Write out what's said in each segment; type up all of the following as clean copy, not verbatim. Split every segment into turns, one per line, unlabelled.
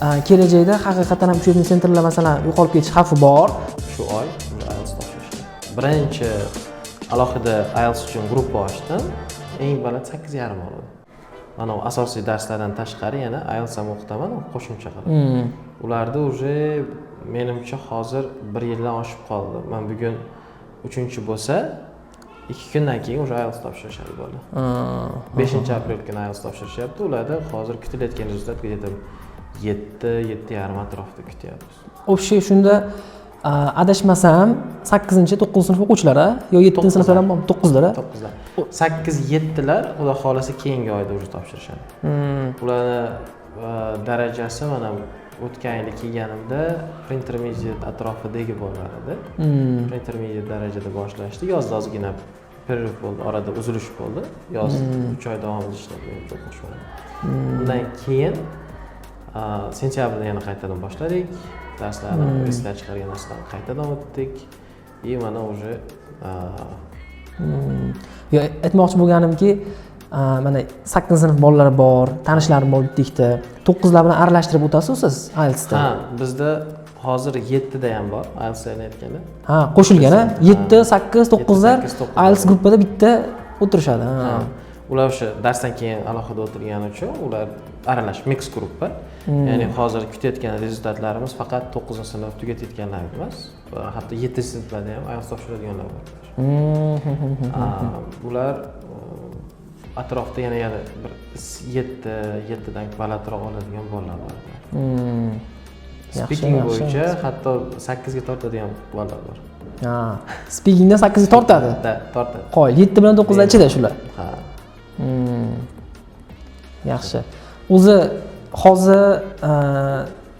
kelajakda haqiqatan ham uchuvchi sentrlar masalan yo'qolib ketish xavfi bor.
Shu oy IELTS topshirishdi. Birinchi alohida IELTS uchun gruppa ochdim. Eng baland 8,5 oldi. Mana asosiy darslardan tashqari yana IELTS ham o'qitaman, qo'shimcha qilib. Ularda уже menimcha hozir 1 yildan oshib qoldi. Men bugun 3-chi bo'lsa, 2 kundan keyin уже IELTS topshirishadi bo'ldi. 5-aprel kuni IELTS topshirishyapti. Ularda hozir kutilayotgan rezultat где-то 7-7,5 atrofida kutyapmiz.
Общий shunda adashmasam 8-9 sinf o'quvchilari yo 7-sinflar ham bormi? 9lar.
8-7lar xudo xolasa keyingi oyda уже topshirishadi. Ularning darajasi mana o'tgan yil kelganimda intermediate atrofidagi bolalar edi. Intermediate darajada boshlashdi. Yozda ozgina period bo'ldi, orada uzilish bo'ldi. Yoz 3 oy davomida ishladim o'qishmadi. Undan keyin sentyabrda yana qaytadan boshladik. Darslarni esdan chiqargan narsalarni qaytadan o'tdik. И mana уже
yo aytmoqchi bo'lganimki, mana 8-sinf bolalari bor, tanishlarim bor bitta. 9lar bilan aralashtirib o'tasiz siz IELTSda?
Ha, bizda hozir 7 da ham bor IELTS aytganda.
Ha, qo'shilgan-a? 7, 8, 9lar IELTS gruppada bitta o'tirishadi. Ha.
Ular o'sha darsdan keyin alohida o'tirgani uchun ular aralash mix gruppa. Ya'ni hozir kutayotgan rezultatlarimiz faqat 9-sinf tugatayotganlar emas, hatto 7-sinflarda ham IELTS topshiradiganlar bor. Ular atrofda yana bir 7dan balandroq oladigan bolalar bor. Speaking bo'yicha hatto 8 ga tortadigan bolalar bor.
Ha, speakingda 8 ga tortadi.
Tortadi.
Qo'y, 7 bilan 9 ichida shular.
Ha.
Yaxshi. O'zi hozir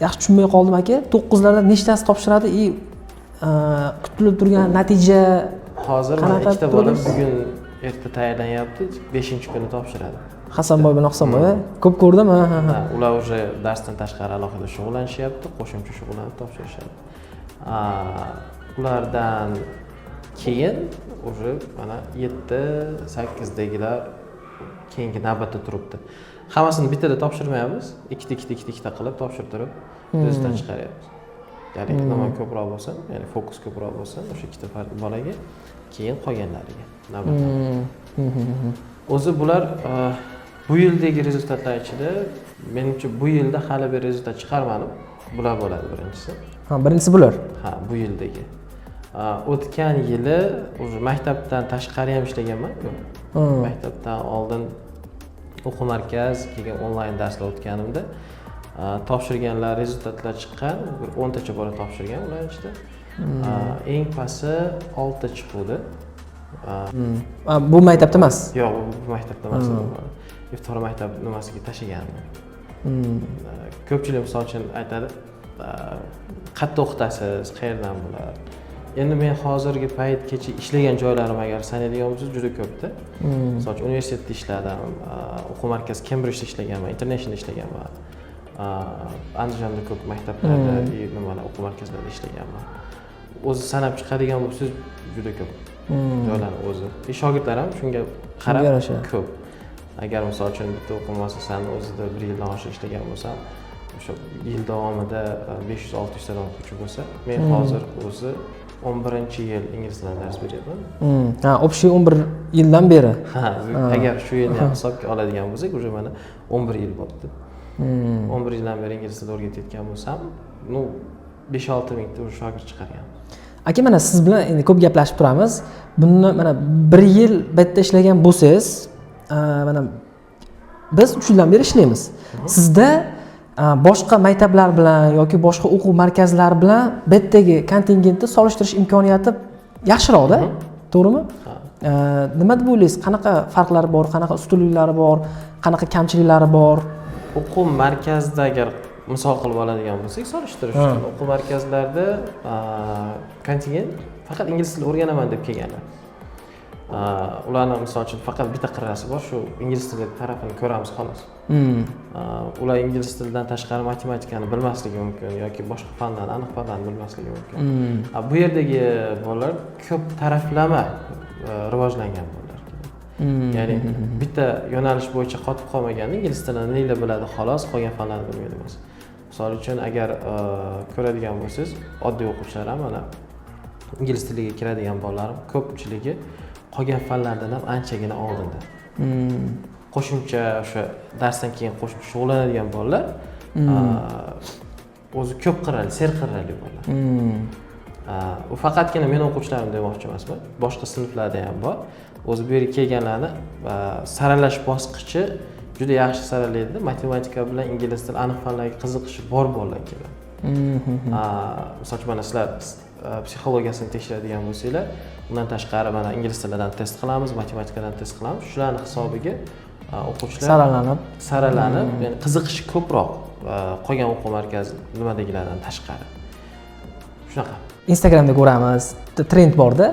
yaxshi tushunmay qoldim aka. 9lardan nechtasi topshiradi и kutilib turgan natija
hozir ikkita bola bugun erta tayyorlanyapti, 5-kuni topshiradi.
Hasanboy bilan Husanboy, ko'p ko'rdim.
Ha, ular уже darsdan tashqari alohida shug'ullanishyapti, qo'shimcha shug'ullanib topshirishadi. Ulardan keyin уже mana 7-8dagilar keyingi navbatda turibdi. Hammasini bittada topshirmayapmiz, ikkita qilib topshirtirib rezultat chiqaryapmiz. Ya'ni nima ko'proq bo'lsa, ya'ni fokus ko'proq bo'lsa, o'sha ikkita bolaga, keyin qolganlariga navbatda. O'zi bular bu yildagi rezultatlar ichida menimcha bu yilda hali bir rezultat chiqarmadim. Bular bo'ladi birinchisi.
Ha, birinchisi bular.
Ha, bu yildagi. O'tgan yili o'sha maktabdan tashqari ham ishlaganman. Maktabdan oldin o'quv markaz, keyin onlayn darslar o'tganimda topshirganlar, rezultatlar chiqqan, bir 10 tacha bola topshirgan ular ichida. Eng pasti 6 ta chiqdi.
Bu maktabda emas.
Yo'q, bu maktabda emas. Iftor maktab nimasiga tashaganman. Ko'pchilik misol uchun aytadi, qayerda o'qitasiz, qayerdan bular? Endi men hozirgi paytgacha ishlagan joylarim agar sanaydigan bo'lsa juda ko'pda. Misol uchun universitetda ishladim, o'quv markazi Cambridgeda ishlaganman, International ishlaganman. Andijonda ko'p maktablarda, nimalar o'quv markazlarida ishlaganman. O'zi sanab chiqadigan bo'lsangiz juda ko'p. Joylarni o'zi. Shogirdlar ham shunga qarab ko'p. Agar misol uchun bitta o'quv muassasasini o'zida 1 yildan oshiq ishlagan bo'lsam, o'sha yil davomida 500-600 tadan o'quvchi bo'lsa, men hozir o'zi 11-yil ingliz tilida dars beryapman.
Ha, общий 11 yildan beri.
Ha, agar shu yilni ham hisobga oladigan bo'lsak, уже mana 11 yil bo'ldi. 11 yildan beri ingliz tilida o'rgatayotgan bo'lsam, 5-6 mingta shogird chiqargan.
Aka, mana siz bilan endi ko'p gaplashib turamiz. Buni mana 1 yil bitta ishlagan bo'lsangiz, mana biz 3 yildan beri ishlaymiz. Sizda boshqa maktablar bilan yoki boshqa o'quv markazlari bilan betdagi kontingentni solishtirish imkoniyati yaxshiroqda, to'g'rimi? Nima deb o'ylaysiz? Qanaqa farqlari bor, qanaqa ustunliklari bor, qanaqa kamchiliklari bor?
O'quv markazida agar misol qilib oladigan bo'lsak, solishtirish uchun o'quv markazlarida kontingent faqat ingliz tilini o'rganaman deb kelganlar. Ularning misol uchun faqat bitta qirrasi bor, shu ingliz tili tarafini ko'ramiz xolos. Ular ingliz tilidan tashqari matematikani bilmasligi mumkin yoki boshqa fanlarni, aniq fanlarni bilmasligi mumkin. Bu yerdagi bolalar ko'p taraflama rivojlangan bolalar. Ya'ni bitta yo'nalish bo'yicha qotib qolmaganda ingliz tilini neyla biladi xolos, qolgan fanlarni bilmaydi emas. Misol uchun agar ko'radigan bo'lsangiz, oddiy o'quvchilar ham mana ingliz tiliga kiradigan bolalarim ko'pchiligi qolgan fanlardan ham anchagina oldinda. Qo'shimcha o'sha darsdan keyin qo'shimcha shug'ullanadigan bolalar o'zi ko'p qirrali, serqirrali bolalar. U faqatgina men o'quvchilarim demoqchi emasman. Boshqa sinflarda ham bor. O'zi bu yerga kelganlarni saralash bosqichi juda yaxshi saralaydi. Matematika bilan ingliz tili aniq fanlarga qiziqishi bor bolalar keladi. Misol uchun mana sizlar psixologiyasini tekshiradigan bo'lsanglar, undan tashqari mana ingliz tilidan test qilamiz, matematikadan test qilamiz. Shularning hisobiga o'quvchilar saralanib, ya'ni qiziqishi ko'proq qolgan o'quv markazi nimadagilardan tashqari. Shunaqa.
Instagramda ko'ramiz, trend borda.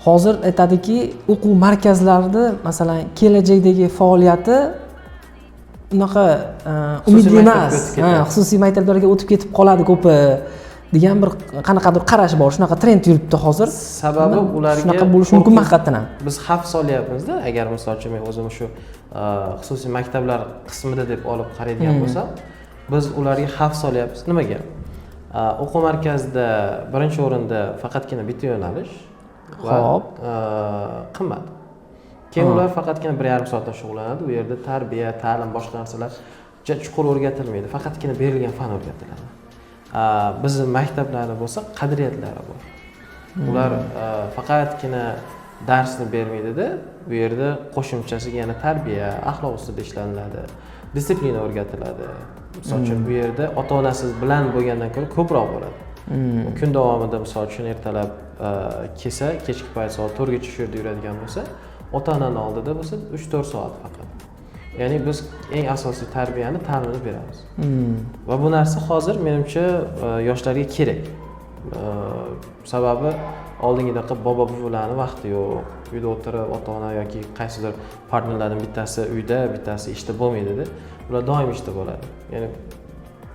Hozir aytadiki, o'quv markazlarida masalan kelajakdagi faoliyati unaqa umidli emas, xususiy maktablarga o'tib ketib qoladi ko'pi degan bir qanaqadir qarash bor. Shunaqa trend yuribdi hozir.
Sababi ularga
shunaqa bo'lishi mumkin haqiqatan ham.
Biz xavf solyapmiz-da, agar misol uchun men o'zim shu xususiy maktablar qismida deb olib qaraydigan bo'lsam, biz ularga xavf solyapmiz. Nimaga? O'quv markazida birinchi o'rinda faqatgina bitta yo'nalish va qimmat. Keyin ular faqatgina 1,5 soatdan shug'ullanadi. U yerda tarbiya, ta'lim, boshqa narsalar chuqur o'rgatilmaydi. Faqatgina berilgan fan o'rgatiladi. Bizning maktablarda bo'lsa qadriyatlari bor. Ular faqatgina darsni bermaydi-da, bu yerda qo'shimchasiga yana tarbiya, axloq ustida ishlaniladi, disiplina o'rgatiladi. Misol uchun bu yerda ota-onasiz bilan bo'lgandan ko'ra ko'proq bo'ladi. Kun davomida misol uchun ertalab kelsa, kechki payt soat 4 gacha shu yerda yuradigan bo'lsa, ota-onaning oldida bo'lsa 3-4 soat faqat. Ya'ni biz eng asosiy tarbiyani, ta'limni beramiz. Va bu narsa hozir menimcha yoshlarga kerak. Sababi oldingidaqa bobo buvilarning vaqti yo'q. Uyda o'tirib ota-ona yoki qaysidir partnerlardan bittasi uyda, bittasi ishda bo'lmaydi-da. Ular doim ishda bo'ladi. Ya'ni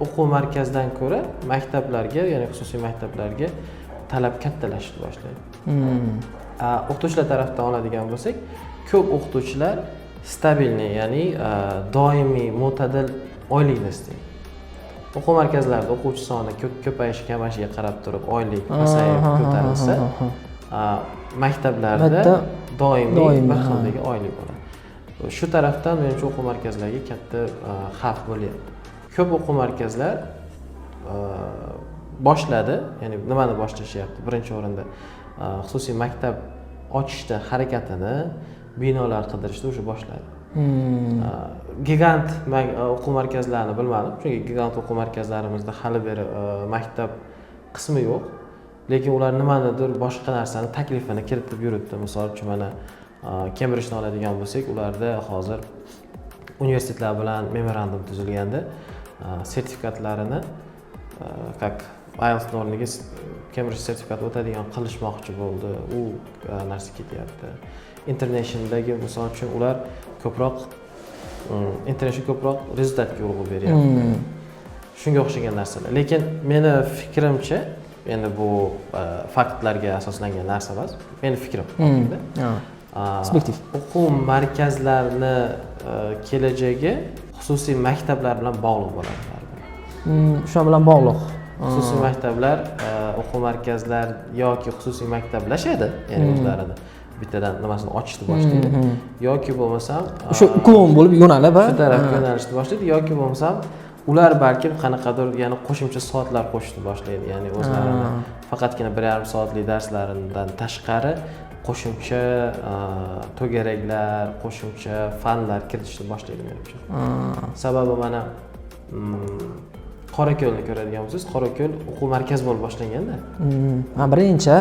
o'quv markazidan ko'ra maktablarga, ya'ni xususiy maktablarga talab kattalashib boshlaydi. O'qituvchilar tarafdan oladigan bo'lsak, ko'p o'qituvchilar stabilniy, ya'ni doimiy, mo'tadil oylikni istaydi. O'quv markazlarida o'quvchi soni ko'payishi, kamayishiga qarab turib oylik pasayib ko'tarilsa, maktablarda doimiy bir xildagi oylik bo'ladi. Shu tarafdan menimcha o'quv markazlariga katta xavf bo'lyapti. Ko'p o'quv markazlar boshladi, ya'ni nimani boshlashyapti? Birinchi o'rinda xususiy maktab ochishda harakatini, binolar qidirishni o'sha boshladi. Gigant o'quv markazlarini bilmadim, chunki gigant o'quv markazlarimizda hali beri maktab qismi yo'q. Lekin ular nimanidir boshqa narsani taklifini kiritib yuribdi. Misol uchun mana Cambridge'ni oladigan bo'lsak, ularda hozir universitetlar bilan memorandum tuzilganda sertifikatlarini как IELTS o'rniga Cambridge sertifikati o'tadigan qilishmoqchi bo'ldi. U narsa ketyapti. Internationaldagi misol uchun ular ko'proq rezultatga urg'u beryapti. Shunga o'xshagan narsalar. Lekin meni fikrimcha, endi bu faktlarga asoslangan narsa emas. Meni fikrim.
Subjektiv.
O'quv markazlarini kelajagi xususiy maktablar bilan bog'liq bo'ladi.
Shu bilan bog'liq.
Xususiy maktablar, o'quv markazlar yoki xususiy maktablashadi, ya'ni o'zlarini bittadan nimasini ochishni boshlaydi. Yoki bo'lmasam
shu klon bo'lib yo'nalib
shu tarafga yo'nalishni boshlaydi, yoki bo'lmasam ular balki qanaqadir yana qo'shimcha soatlar qo'shishni boshlaydi. Ya'ni o'zlarini faqatgina 1,5 soatlik darslaridan tashqari qo'shimcha to'garaklar, qo'shimcha fanlar kiritishni boshlaydi menimcha. Sababi mana Qorako'lni ko'radigan bo'lsangiz, Qorako'l o'quv markazi bo'lib boshlanganda.
Birinchi.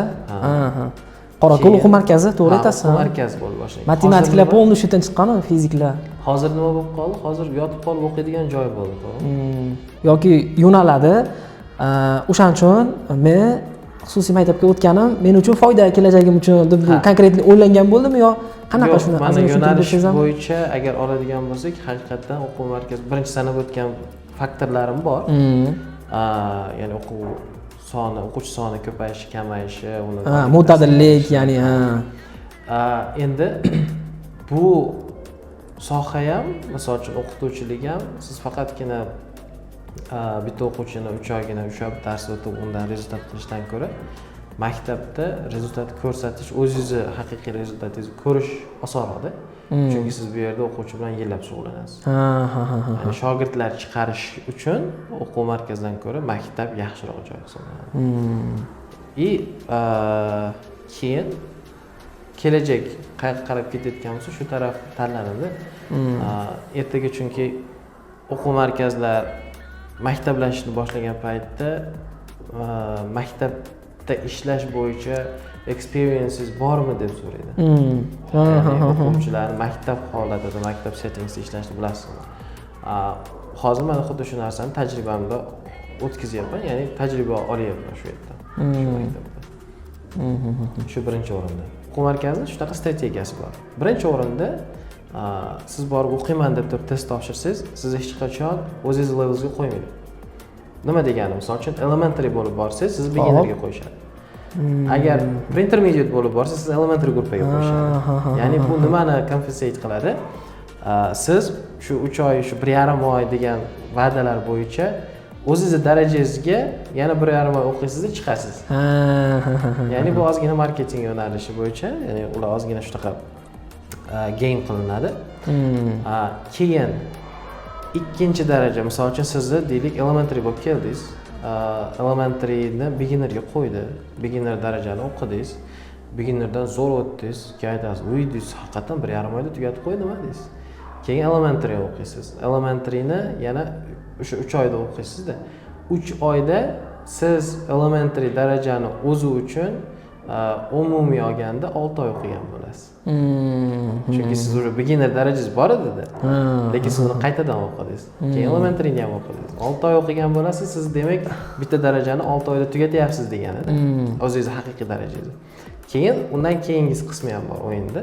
Qorako'l o'quv markazi, to'g'ri aytasiz.
O'quv markazi bo'lib boshlangan.
Matematiklar polni shudan chiqqan, fiziklar.
Hozir nima bo'lib qoldi? Hozir yotib qolib o'qiydigan joy bo'ldi, to'g'ri?
Yoki yo'naladi. O'shaning uchun men xususiy maktabga o'tganim men uchun foyda, kelajagim uchun deb bu konkretli o'ylangan bo'ldimi yo qanaqa shuni
mana yo'nalish bo'yicha agar oladigan bo'lsak, haqiqatan o'quv markazi birinchi sanab o'tgan faktorlarim bor. Ya'ni o'quvchi soni ko'payishi, kamayishi, uni
mo'tadillik, ya'ni
endi bu soha ham, misol uchun o'qituvchilik ham siz faqatgina bitta o'quvchini 3 oygina ushlab dars o'tib undan rezultat qilishdan ko'ra maktabda rezultat ko'rsatish, o'zingizni haqiqiy rezultatingizni ko'rish osonroqda. Chunki siz bu yerda o'quvchi bilan yillab shug'ullanasiz. Ya'ni shogirdlar chiqarish uchun o'quv markazidan ko'ra maktab yaxshiroq joy hisoblanadi. Keyin kelajak qayerga qarab ketayotgan bo'lsa, shu taraf tanlanadi. Ertaga chunki o'quv markazlar maktablashishni boshlagan paytda maktabda ishlash bo'yicha experiences bormi deb so'raydi. O'quvchilar maktab holatida, maktab settingsda ishlashni bilasizmi? Hozir men xuddi shu narsani tajribamda o'tkazyapman, ya'ni tajriba olyapman shu yerdan, shu maktabda. Shu birinchi o'rinda. O'quv markazida shunaqa strategiyasi bor. Birinchi o'rinda siz borib o'qiyman deb turib test topshirsangiz, siz hech qachon o'zingiz levelingizga qo'ymaydi. Nima degani? Misol uchun elementary bo'lib borsangiz, sizni beginnerga qo'yishadi. Agar intermediate bo'lib borsangiz, sizni elementary gruppaga qo'yishadi. Ya'ni bu nimani compensate qiladi? Siz shu 3 oy, shu 1,5 oy degan va'dalar bo'yicha o'zingizni darajangizga yana 1,5 oy o'qiysiz, chiqasiz. Ya'ni bu ozgina marketing yo'nalishi bo'yicha, ya'ni ular ozgina shunaqa gain qilinadi. Keyin ikkinchi daraja, misol uchun sizni deylik elementary bo'lib keldingiz. Elementaryni beginnerga qo'ydi. Beginner darajani o'qidingiz. Beginnerdan zo'r o'tdingiz. Keyin aytasiz, "Uydingiz, haqiqatan 1,5 oyda tugatib qo'ydimi?" deysiz. Keyin elementary o'qiysiz. Elementaryni yana o'sha 3 oyda o'qiysiz-da. 3 oyda siz elementary darajani o'zi uchun umumiy olganda 6 oy o'qigan bo'lasiz. Chunki siz уже beginner darajangiz bor edi-da. Lekin siz uni qaytadan o'qidingiz. Keyin elementaryni ham o'qidingiz. 6 oy o'qigan bo'lasiz, siz demak bitta darajani 6 oyda tugatyapsiz degani-da. O'zingiz haqiqiy darajangizni. Keyin undan keyingi qismi ham bor o'yinda.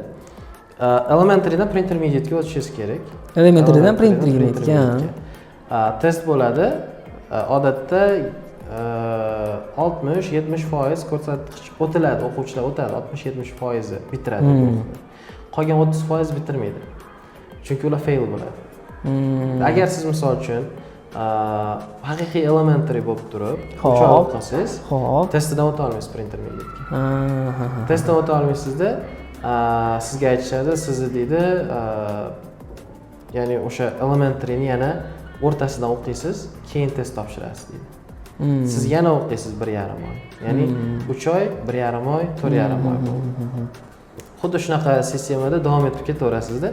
Elementarydan pre-intermediate'ga o'tishingiz kerak.
Elementarydan pre-intermediate'ga.
Test bo'ladi. Odatda 60-70% ko'rsatkich o'tiladi, o'quvchilar o'tadi, 60-70% bitiradi. Qolgan 30% bitirmaydi. Chunki ular fail bo'ladi. Agar siz misol uchun haqiqiy elementary bo'lib turib, 3 oy o'qisangiz, testdan o'ta olmaysiz pre-intermediate'ga. Testdan o'ta olmaysizda, sizga aytishadi, sizni deydi, ya'ni o'sha elementaryni yana o'rtasidan o'qiysiz, keyin test topshirasiz deydi. Siz yana o'qiysiz 1,5 oy. Ya'ni 3 oy, 1,5 oy, 4,5 oy. Xuddi shunaqa sistemada davom etib ketaverasizda.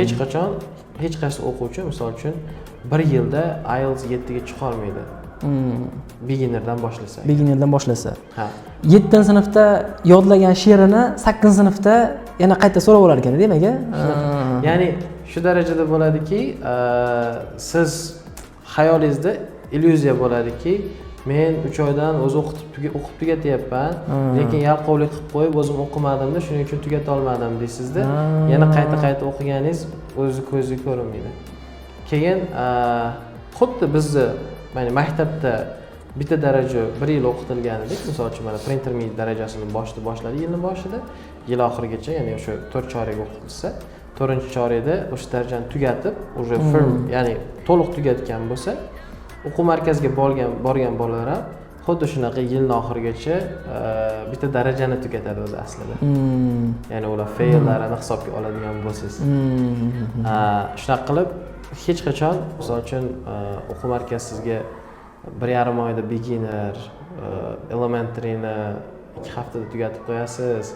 Hech qachon hech qaysi o'quvchi misol uchun 1 yilda IELTS 7 ga chiqa olmaydi. Beginnerdan boshlasa.
Beginnerdan boshlasa. 7-sinfda yodlagan she'rini 8-sinfda yana qayta so'rab olar ekan, demak.
Ya'ni shu darajada bo'ladiki, siz xayolingizda illyuziya bo'ladiki, men 3 oydan o'zi o'qib tugatyapman, lekin yalqovlik qilib qo'yib o'zim o'qimadim-da, shuning uchun tugata olmadim deysizda. Yana qayta o'qiganingiz o'zi ko'zga ko'rinmaydi. Keyin xuddi bizni mana maktabda bitta daraja 1 yil o'qitilganidek, misol uchun mana pre-intermediate darajasini boshladi yilning boshida, yil oxirigacha, ya'ni o'sha 4 chorak o'qitilsa, 4-chorakda o'sha darajani tugatib, уже firm, ya'ni to'liq tugatgan bo'lsa, o'quv markaziga borgan bolalar ham xuddi shunaqa yilning oxirigacha bitta darajani tugatadi o'zi aslida. Ya'ni ular faillarini hisobga oladigan bo'lsangiz. Shunaqa qilib hech qachon misol uchun o'quv markazi sizga 1,5 oyda beginner, elementaryni 2 haftada tugatib qo'yasiz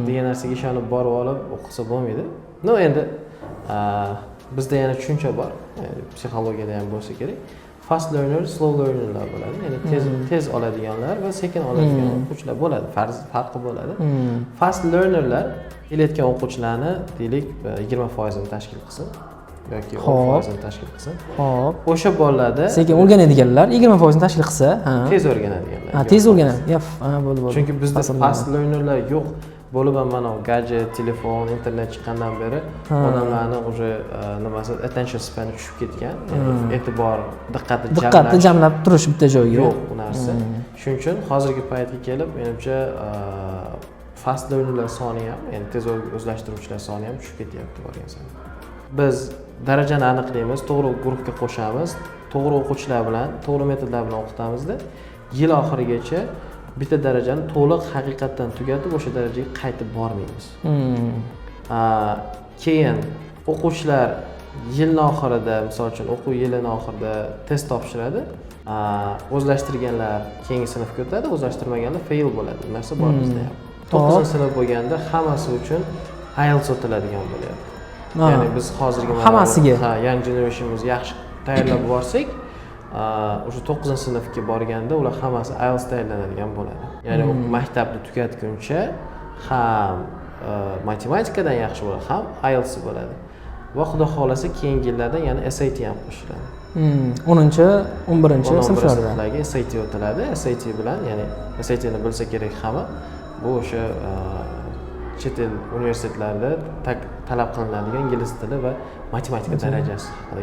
degan narsaga ishonib borib olib o'qisa bo'lmaydi. No, endi bizda yana tushuncha bor, psixologiyada ham bo'lsa kerak. Fast learner, slow learnerlar bo'ladi. Ya'ni tez oladiganlar va sekin oladigan o'quvchilar bo'ladi. Farqi bo'ladi. Fast learnerlar kelayotgan o'quvchilarni deylik 20% ni tashkil qilsin yoki 10% ni tashkil qilsin.
Xo'p.
O'sha bolalarda
sekin o'rganadiganlar 20% ni tashkil qilsa,
tez o'rganadiganlar.
Tez o'rganadi. Bo'ldi.
Chunki bizda fast learnerlar yo'q. Bo'lib ham mana gadjet, telefon, internet chiqqandan beri odamlarning уже nimasi attention span tushib ketgan. E'tibor, diqqatni
jamlab turish bitta joyga
yo'q bu narsa. Shuning uchun hozirgi paytga kelib, menimcha fast learnerlar soni ham, ya'ni tez o'zlashtiruvchilar soni ham tushib ketyapti borgan sari. Biz darajani aniqlaymiz, to'g'ri guruhga qo'shamiz, to'g'ri o'quvchilar bilan, to'g'ri metodlar bilan o'qitamizda, yil oxirigacha bitta darajani to'liq haqiqatdan tugatib, o'sha darajaga qaytib bormaymiz. Keyin o'quvchilar yilning oxirida, misol uchun o'quv yilining oxirida test topshiradi. O'zlashtirganlar keyingi sinfga o'tadi, o'zlashtirmaganlar fail bo'ladi. Bu narsa bor bizda ham. 9-sinf bo'lganda hammasi uchun IELTS o'tiladigan bo'lyapti. Ya'ni biz hozirgi
hammasiga
young generationimiz yaxshi tayyorlab borsak, o'sha 9-sinfga borganda ular hammasi IELTS tayyorlanadigan bo'ladi. Ya'ni maktabni tugatguncha ham matematikadan yaxshi bo'ladi, ham IELTS bo'ladi. Va xudo xolasa keyingi yillarda yana SAT ham qo'shiladi.
10-11 sinflarga
SAT o'tiladi. SAT bilan, ya'ni SAT ni bilsa kerak hamma. Bu o'sha chet el universitetlarida talab qilinadigan ingliz tili va matematika darajasi haqida.